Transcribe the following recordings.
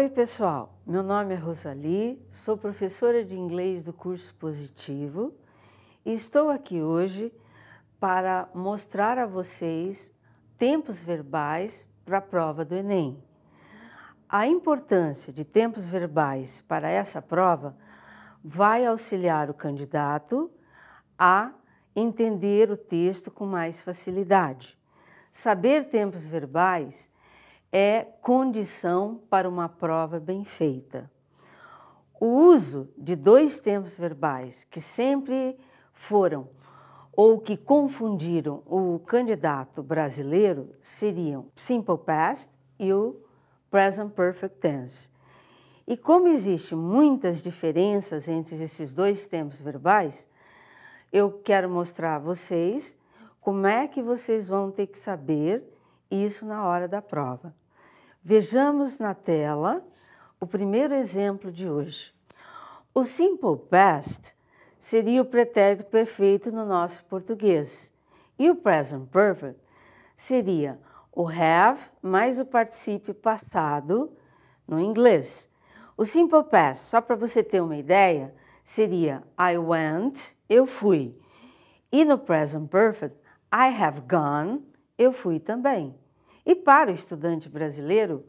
Oi, pessoal. Meu nome é Rosali, sou professora de inglês do curso Positivo e estou aqui hoje para mostrar a vocês tempos verbais para a prova do Enem. A importância de tempos verbais para essa prova vai auxiliar o candidato a entender o texto com mais facilidade. Saber tempos verbais é condição para uma prova bem feita. O uso de dois tempos verbais que sempre foram ou que confundiram o candidato brasileiro seriam Simple Past e o Present Perfect Tense. E como existem muitas diferenças entre esses dois tempos verbais, eu quero mostrar a vocês como é que vocês vão ter que saber isso na hora da prova. Vejamos na tela o primeiro exemplo de hoje. O Simple Past seria o pretérito perfeito no nosso português e o Present Perfect seria o have mais o particípio passado no inglês. O Simple Past, só para você ter uma ideia, seria I went, eu fui. E no Present Perfect, I have gone, eu fui também. E para o estudante brasileiro,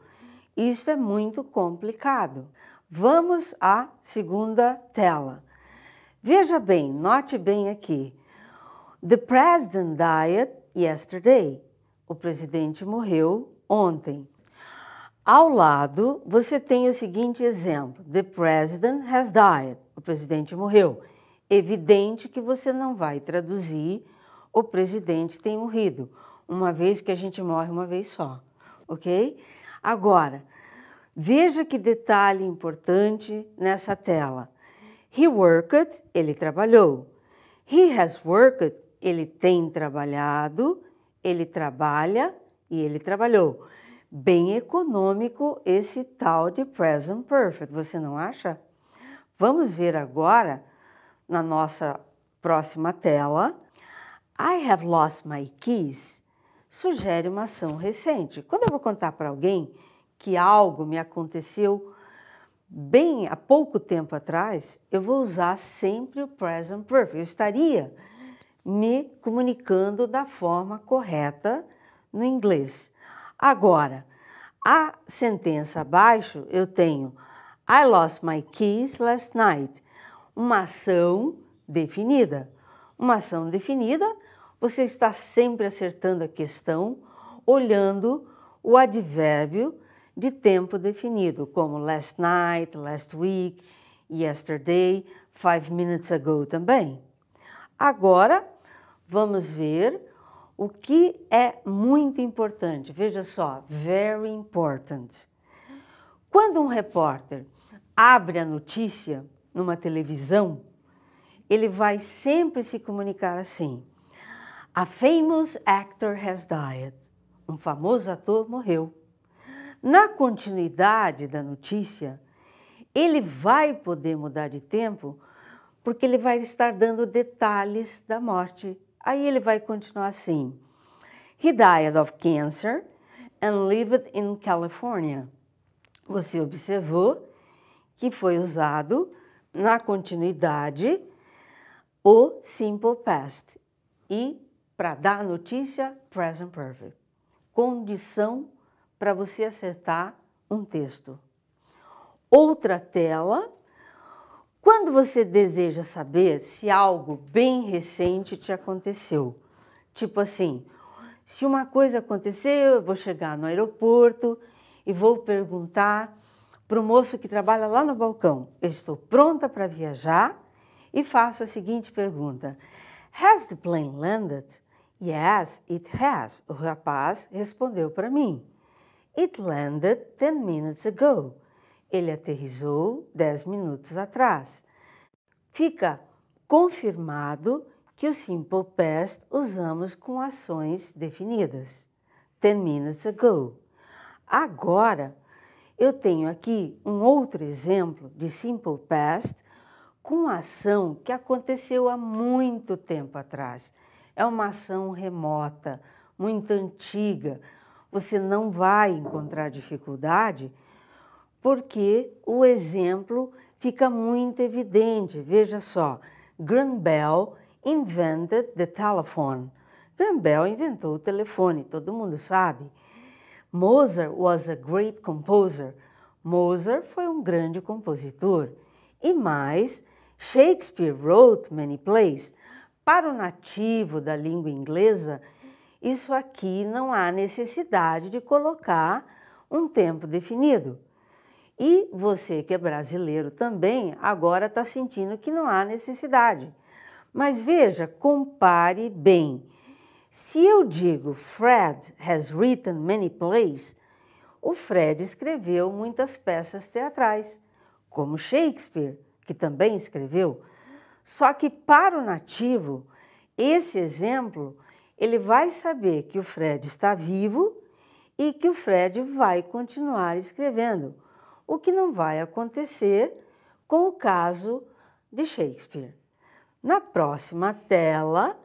isso é muito complicado. Vamos à segunda tela. Veja bem, note bem aqui. The president died yesterday. O presidente morreu ontem. Ao lado, você tem o seguinte exemplo. The president has died. O presidente morreu. Evidente que você não vai traduzir o presidente tem morrido, uma vez que a gente morre uma vez só, ok? Agora, veja que detalhe importante nessa tela. He worked, ele trabalhou. He has worked, ele tem trabalhado, ele trabalha e ele trabalhou. Bem econômico esse tal de Present Perfect, você não acha? Vamos ver agora, na nossa próxima tela, I have lost my keys sugere uma ação recente. Quando eu vou contar para alguém que algo me aconteceu bem há pouco tempo atrás, eu vou usar sempre o Present Perfect. Eu estaria me comunicando da forma correta no inglês. Agora, a sentença abaixo eu tenho I lost my keys last night. Uma ação definida. Uma ação definida, você está sempre acertando a questão, olhando o advérbio de tempo definido, como last night, last week, yesterday, 5 minutes ago também. Agora, vamos ver o que é muito importante. Veja só, very important. Quando um repórter abre a notícia numa televisão, ele vai sempre se comunicar assim. A famous actor has died. Um famoso ator morreu. Na continuidade da notícia, ele vai poder mudar de tempo porque ele vai estar dando detalhes da morte. Aí ele vai continuar assim. He died of cancer and lived in California. Você observou que foi usado na continuidade o Simple Past e para dar a notícia, Present Perfect. Condição para você acertar um texto. Outra tela, quando você deseja saber se algo bem recente te aconteceu. Tipo assim, se uma coisa aconteceu, eu vou chegar no aeroporto e vou perguntar para o moço que trabalha lá no balcão, eu estou pronta para viajar? E faço a seguinte pergunta. Has the plane landed? Yes, it has. O rapaz respondeu para mim. It landed 10 minutes ago. Ele aterrissou 10 minutos atrás. Fica confirmado que o Simple Past usamos com ações definidas. 10 minutes ago. Agora, eu tenho aqui um outro exemplo de Simple Past com ação que aconteceu há muito tempo atrás. É uma ação remota, muito antiga. Você não vai encontrar dificuldade porque o exemplo fica muito evidente. Veja só, Graham Bell invented the telephone. Graham Bell inventou o telefone, todo mundo sabe. Mozart was a great composer. Mozart foi um grande compositor. E mais, Shakespeare wrote many plays. Para o nativo da língua inglesa, isso aqui não há necessidade de colocar um tempo definido. E você que é brasileiro também, agora está sentindo que não há necessidade. Mas veja, compare bem. Se eu digo Fred has written many plays, o Fred escreveu muitas peças teatrais, como Shakespeare, que também escreveu. Só que para o nativo, esse exemplo, ele vai saber que o Fred está vivo e que o Fred vai continuar escrevendo, o que não vai acontecer com o caso de Shakespeare. Na próxima tela,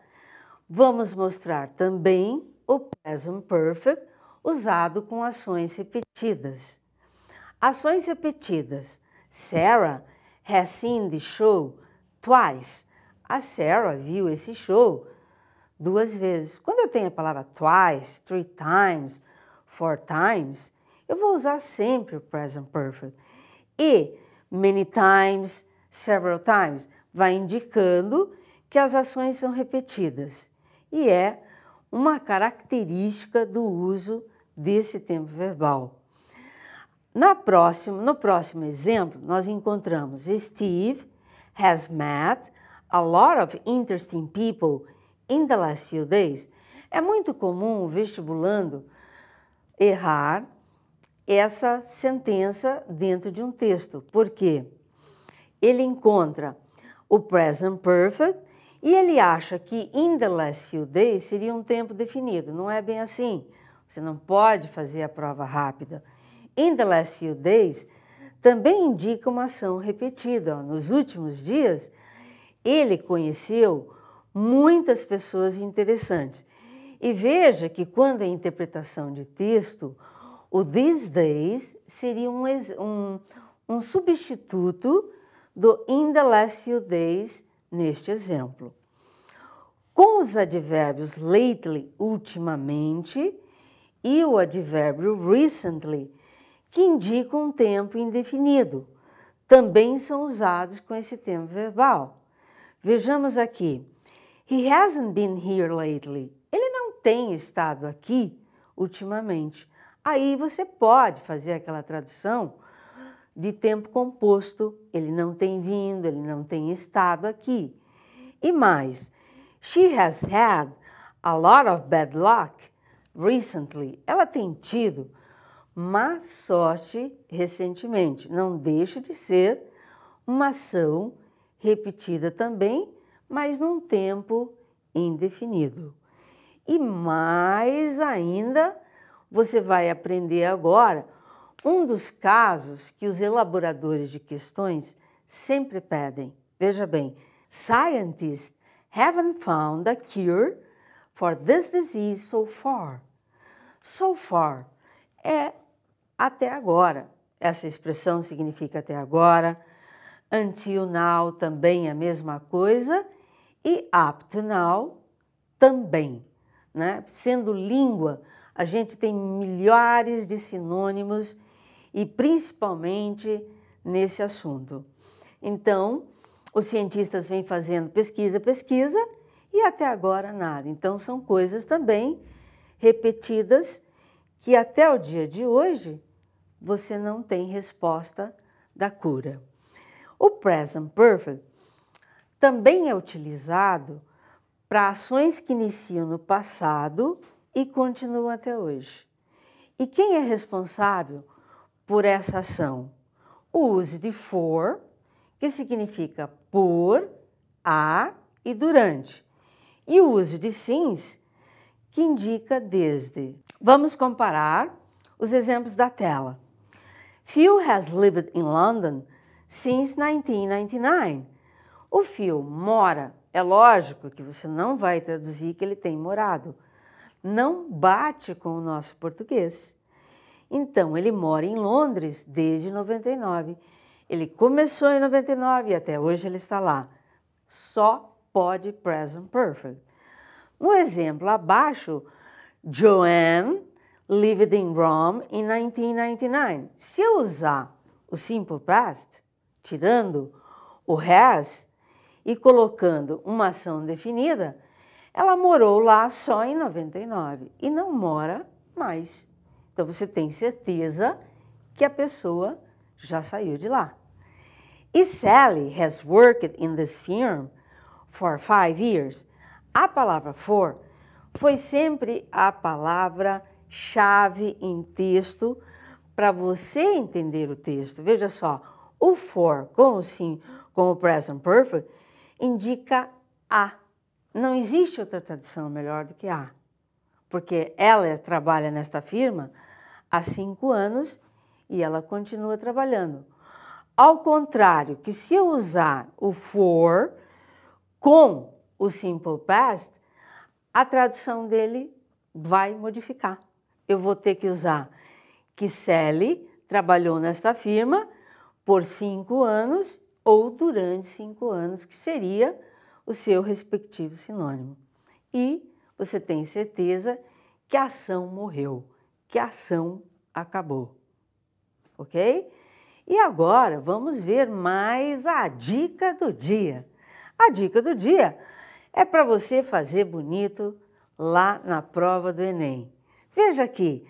vamos mostrar também o present perfect usado com ações repetidas. Ações repetidas. Sarah has seen the show twice. A Sarah viu esse show 2 vezes. Quando eu tenho a palavra twice, 3 times, 4 times, eu vou usar sempre o present perfect. E many times, several times, vai indicando que as ações são repetidas. E é uma característica do uso desse tempo verbal. No próximo exemplo, nós encontramos Steve has met a lot of interesting people in the last few days. É muito comum o vestibulando errar essa sentença dentro de um texto, porque ele encontra o present perfect e ele acha que in the last few days seria um tempo definido. Não é bem assim. Você não pode fazer a prova rápida. In the last few days também indica uma ação repetida. Nos últimos dias, ele conheceu muitas pessoas interessantes. E veja que quando é interpretação de texto, o these days seria um substituto do in the last few days neste exemplo. Com os advérbios lately, ultimamente, e o advérbio recently, que indicam um tempo indefinido, também são usados com esse tempo verbal. Vejamos aqui. He hasn't been here lately. Ele não tem estado aqui ultimamente. Aí você pode fazer aquela tradução de tempo composto. Ele não tem vindo, ele não tem estado aqui. E mais, she has had a lot of bad luck recently. Ela tem tido má sorte recentemente. Não deixa de ser uma ação repetida também, mas num tempo indefinido. E mais ainda, você vai aprender agora um dos casos que os elaboradores de questões sempre pedem. Veja bem, scientists haven't found a cure for this disease so far. So far é até agora. Essa expressão significa até agora. Until now também é a mesma coisa. E up to now também. Né? Sendo língua, a gente tem milhares de sinônimos e principalmente nesse assunto. Então, os cientistas vêm fazendo pesquisa e até agora nada. Então, são coisas também repetidas que até o dia de hoje você não tem resposta da cura. O present perfect também é utilizado para ações que iniciam no passado e continuam até hoje. E quem é responsável por essa ação? O uso de for, que significa por, a e durante. E o uso de since, que indica desde. Vamos comparar os exemplos da tela. Phil has lived in London since 1999. O Phil mora, é lógico que você não vai traduzir que ele tem morado. Não bate com o nosso português. Então, ele mora em Londres desde 99. Ele começou em 99 e até hoje ele está lá. Só pode present perfect. No exemplo abaixo, Joanne lived in Rome in 1999. Se eu usar o simple past, tirando o has e colocando uma ação definida, ela morou lá só em 99 e não mora mais. Então, você tem certeza que a pessoa já saiu de lá. E Sally has worked in this firm for 5 years. A palavra for foi sempre a palavra-chave em texto para você entender o texto. Veja só, o for com o present perfect indica a. Não existe outra tradução melhor do que a, porque ela trabalha nesta firma há 5 anos e ela continua trabalhando. Ao contrário, que se eu usar o for com o simple past, a tradução dele vai modificar. Eu vou ter que usar que Sally trabalhou nesta firma por 5 anos ou durante 5 anos, que seria o seu respectivo sinônimo. E você tem certeza que a ação morreu, que a ação acabou. Ok? E agora vamos ver mais a dica do dia. A dica do dia é para você fazer bonito lá na prova do Enem. Veja aqui,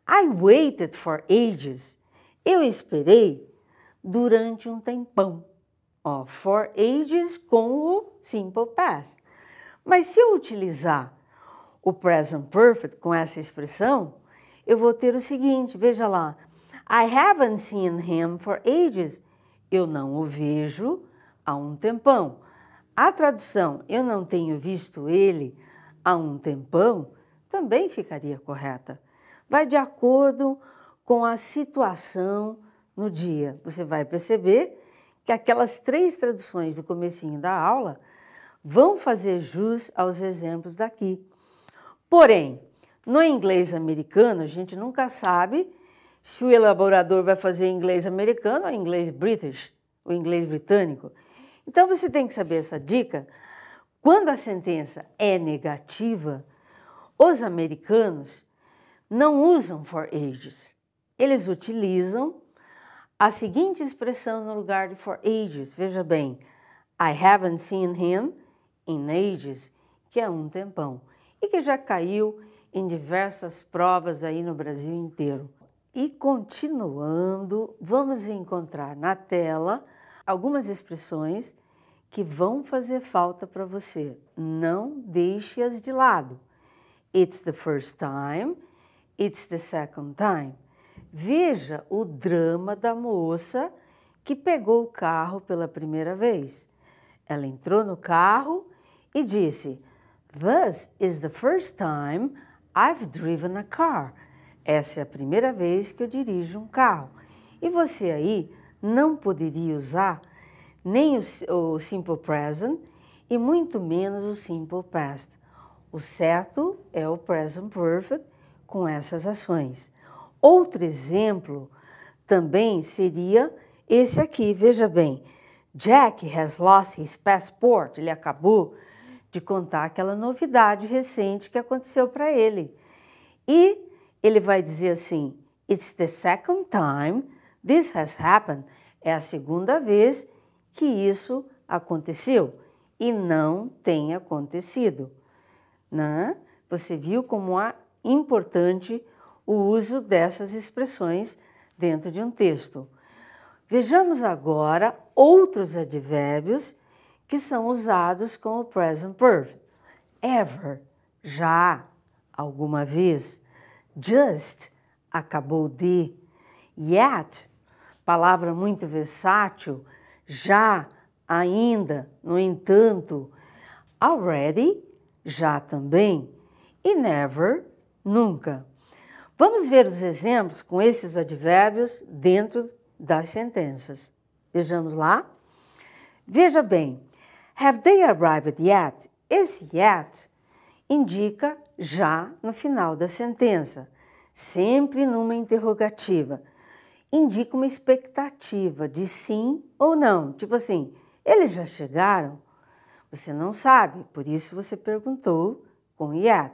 I waited for ages. Eu esperei durante um tempão. Ó, for ages com o simple past. Mas se eu utilizar o present perfect com essa expressão, eu vou ter o seguinte, veja lá. I haven't seen him for ages. Eu não o vejo há um tempão. A tradução, eu não tenho visto ele há um tempão, também ficaria correta. Vai de acordo com a situação no dia. Você vai perceber que aquelas 3 traduções do comecinho da aula vão fazer jus aos exemplos daqui. Porém, no inglês americano, a gente nunca sabe se o elaborador vai fazer inglês americano ou inglês british, o inglês britânico. Então, você tem que saber essa dica. Quando a sentença é negativa, os americanos não usam for ages. Eles utilizam a seguinte expressão no lugar de for ages. Veja bem, I haven't seen him in ages, que é um tempão, e que já caiu em diversas provas aí no Brasil inteiro. E continuando, vamos encontrar na tela algumas expressões que vão fazer falta para você. Não deixe-as de lado. It's the first time, it's the second time. Veja o drama da moça que pegou o carro pela primeira vez. Ela entrou no carro e disse, This is the first time I've driven a car. Essa é a primeira vez que eu dirijo um carro. E você aí não poderia usar nem o simple present e muito menos o simple past. O certo é o present perfect com essas ações. Outro exemplo também seria esse aqui, veja bem. Jack has lost his passport. Ele acabou de contar aquela novidade recente que aconteceu para ele. E ele vai dizer assim, It's the second time this has happened. É a segunda vez que isso aconteceu e não tem acontecido. Né? Você viu como é importante o uso dessas expressões dentro de um texto. Vejamos agora outros advérbios que são usados com o present perfect. Ever, já, alguma vez. Just, acabou de. Yet, palavra muito versátil. Já, ainda, no entanto. Already, já também. E never, nunca. Vamos ver os exemplos com esses advérbios dentro das sentenças. Vejamos lá. Veja bem, have they arrived yet? Esse yet indica já no final da sentença. sempre numa interrogativa, indica uma expectativa de sim ou não. Tipo assim, eles já chegaram? Você não sabe, por isso você perguntou com yet.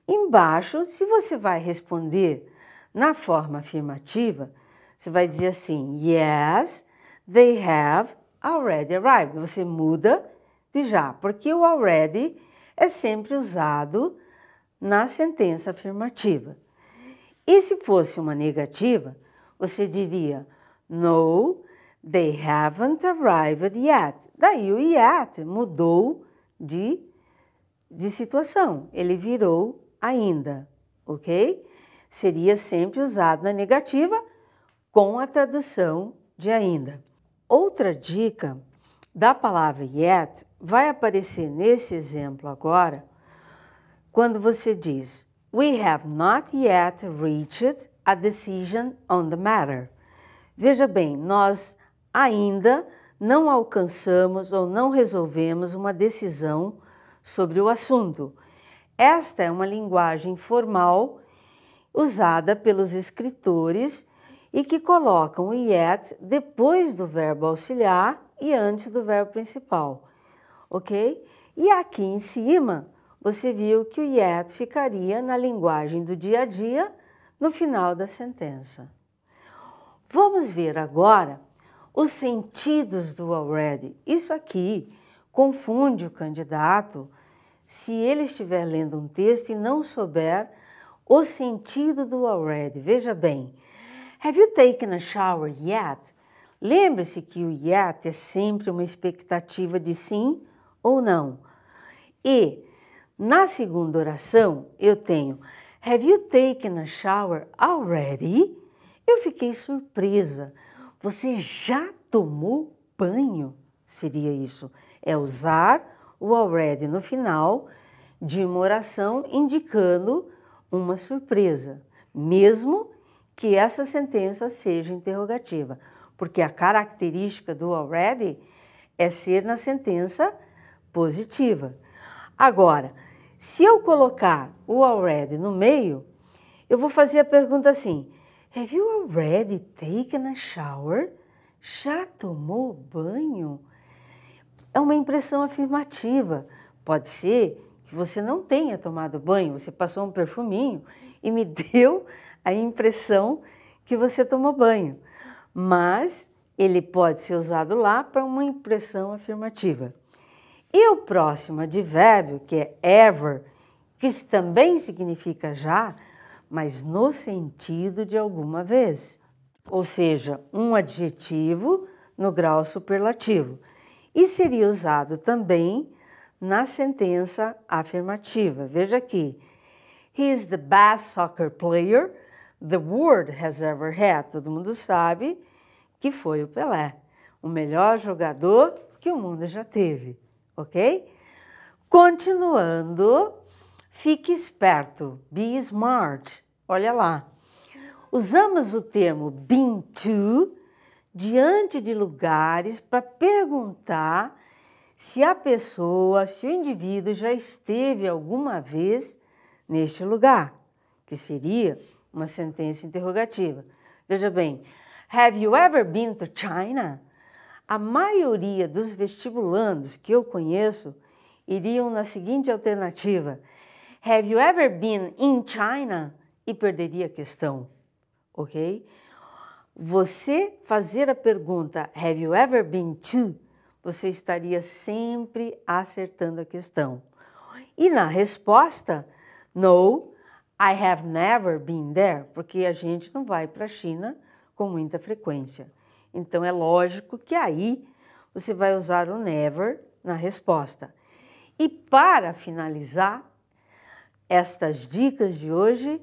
Embaixo, se você vai responder na forma afirmativa, você vai dizer assim, yes, they have already arrived. Você muda de já, porque o already é sempre usado na sentença afirmativa. E se fosse uma negativa, você diria, no, they haven't arrived yet. Daí o yet mudou de situação, ele virou ainda, ok? Seria sempre usado na negativa com a tradução de ainda. Outra dica da palavra yet vai aparecer nesse exemplo agora, quando você diz we have not yet reached a decision on the matter. Veja bem, nós ainda não alcançamos ou não resolvemos uma decisão sobre o assunto. Esta é uma linguagem formal usada pelos escritores e que colocam o yet depois do verbo auxiliar e antes do verbo principal, ok? E aqui em cima, você viu que o yet ficaria na linguagem do dia a dia no final da sentença. Vamos ver agora os sentidos do already. Isso aqui confunde o candidato se ele estiver lendo um texto e não souber o sentido do already. Veja bem, have you taken a shower yet? Lembre-se que o yet é sempre uma expectativa de sim ou não. E na segunda oração eu tenho have you taken a shower already? Eu fiquei surpresa. Você já tomou banho? Seria isso. É usar o already no final de uma oração indicando uma surpresa, mesmo que essa sentença seja interrogativa, porque a característica do already é ser na sentença positiva. Agora, se eu colocar o already no meio, eu vou fazer a pergunta assim, have you already taken a shower? Já tomou banho? É uma impressão afirmativa. Pode ser que você não tenha tomado banho, você passou um perfuminho e me deu a impressão que você tomou banho. Mas ele pode ser usado lá para uma impressão afirmativa. E o próximo advérbio, que é ever, que também significa já, mas no sentido de alguma vez. Ou seja, um adjetivo no grau superlativo. E seria usado também na sentença afirmativa. Veja aqui. He is the best soccer player the world has ever had. Todo mundo sabe que foi o Pelé, o melhor jogador que o mundo já teve, ok? Continuando, fique esperto, be smart. Olha lá. Usamos o termo been to diante de lugares para perguntar se a pessoa, se o indivíduo já esteve alguma vez neste lugar, que seria uma sentença interrogativa. Veja bem, have you ever been to China? A maioria dos vestibulandos que eu conheço iriam na seguinte alternativa, have you ever been in China? E perderia a questão, ok? Você fazer a pergunta, have you ever been to? Você estaria sempre acertando a questão. E na resposta, no, I have never been there, porque a gente não vai para a China com muita frequência. Então, é lógico que aí você vai usar o never na resposta. E para finalizar estas dicas de hoje,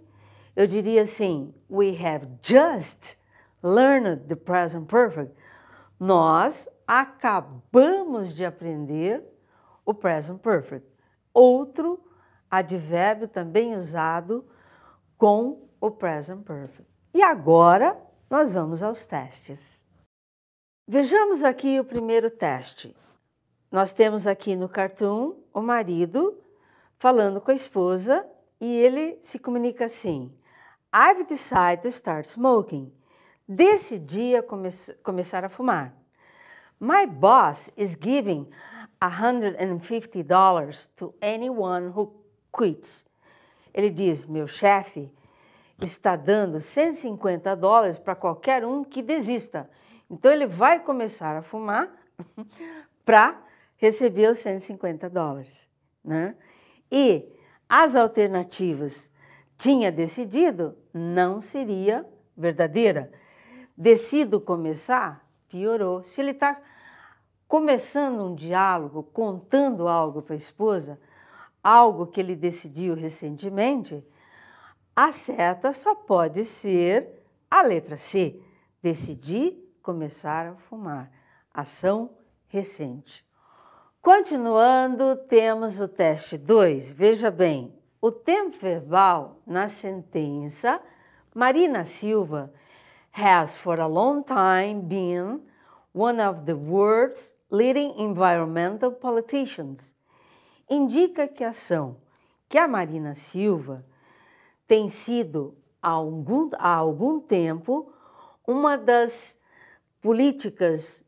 eu diria assim, we have just learned the present perfect. Nós acabamos de aprender o present perfect. Outro advérbio também usado com o present perfect. E agora nós vamos aos testes. Vejamos aqui o primeiro teste. Nós temos aqui no cartoon o marido falando com a esposa e ele se comunica assim, I've decided to start smoking. Decidi começar a fumar. My boss is giving $150 to anyone who quits. Ele diz, meu chefe está dando $150 para qualquer um que desista. Então, ele vai começar a fumar para receber os $150. Né? E as alternativas, tinha decidido, não seria verdadeira. Decido começar, piorou. Se ele está começando um diálogo, contando algo para a esposa, algo que ele decidiu recentemente, a certa só pode ser a letra C. Decidi começar a fumar. Ação recente. Continuando, temos o teste 2. Veja bem, o tempo verbal na sentença Marina Silva has for a long time been one of the world's leading environmental politicians. Indica que a ação que a Marina Silva tem sido há algum tempo uma das políticas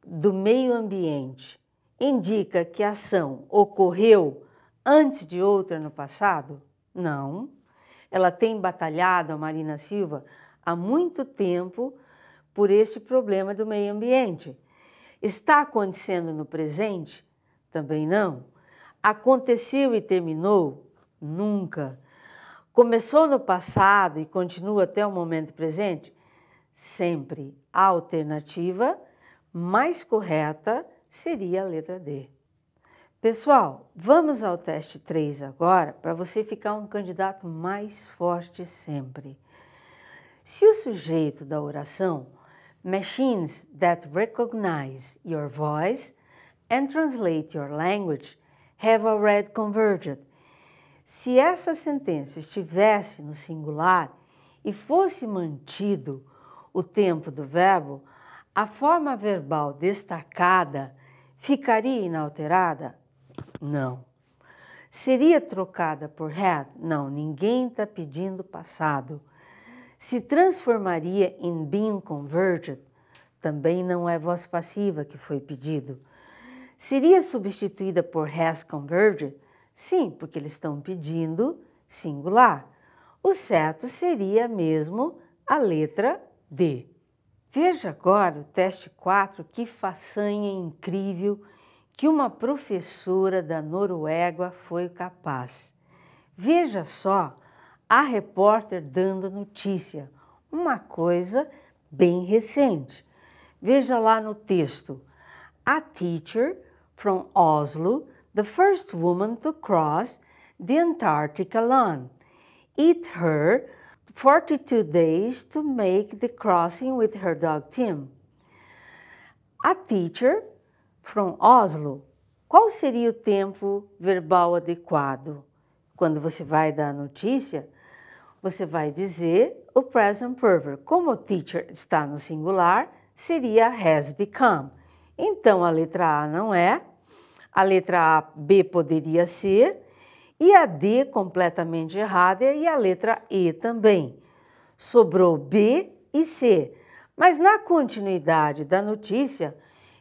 do meio ambiente. Indica que a ação ocorreu antes de outra no passado? Não. Ela tem batalhado, a Marina Silva, há muito tempo por este problema do meio ambiente. Está acontecendo no presente? Também não. Aconteceu e terminou? Nunca. Começou no passado e continua até o momento presente? Sempre. A alternativa mais correta seria a letra D. Pessoal, vamos ao teste 3 agora, para você ficar um candidato mais forte sempre. Se o sujeito da oração, machines that recognize your voice and translate your language, have already converged. Se essa sentença estivesse no singular e fosse mantido o tempo do verbo, a forma verbal destacada ficaria inalterada? Não. Seria trocada por had? Não, ninguém está pedindo passado. Se transformaria em been converted? Também não é voz passiva que foi pedido. Seria substituída por has converged? Sim, porque eles estão pedindo singular. O certo seria mesmo a letra D. Veja agora o teste 4, que façanha incrível que uma professora da Noruega foi capaz. Veja só a repórter dando notícia, uma coisa bem recente. Veja lá no texto. A teacher from Oslo, the first woman to cross the Antarctic alone. It her 42 days to make the crossing with her dog Tim. A teacher from Oslo. Qual seria o tempo verbal adequado? Quando você vai dar a notícia, você vai dizer o present perfect. Como o teacher está no singular, seria has become. Então, a letra A não é, a letra A, B poderia ser, e a D completamente errada e a letra E também. Sobrou B e C. Mas na continuidade da notícia,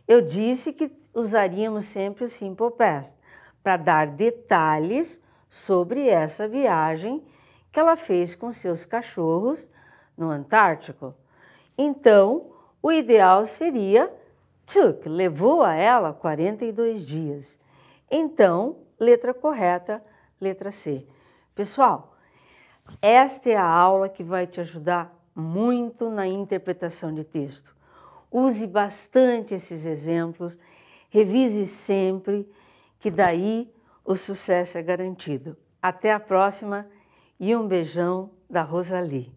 eu disse que usaríamos sempre o simple past para dar detalhes sobre essa viagem que ela fez com seus cachorros no Antártico. Então, o ideal seria took, levou a ela 42 dias. Então, letra correta, letra C. Pessoal, esta é a aula que vai te ajudar muito na interpretação de texto. Use bastante esses exemplos, revise sempre, que daí o sucesso é garantido. Até a próxima e um beijão da Rosalie.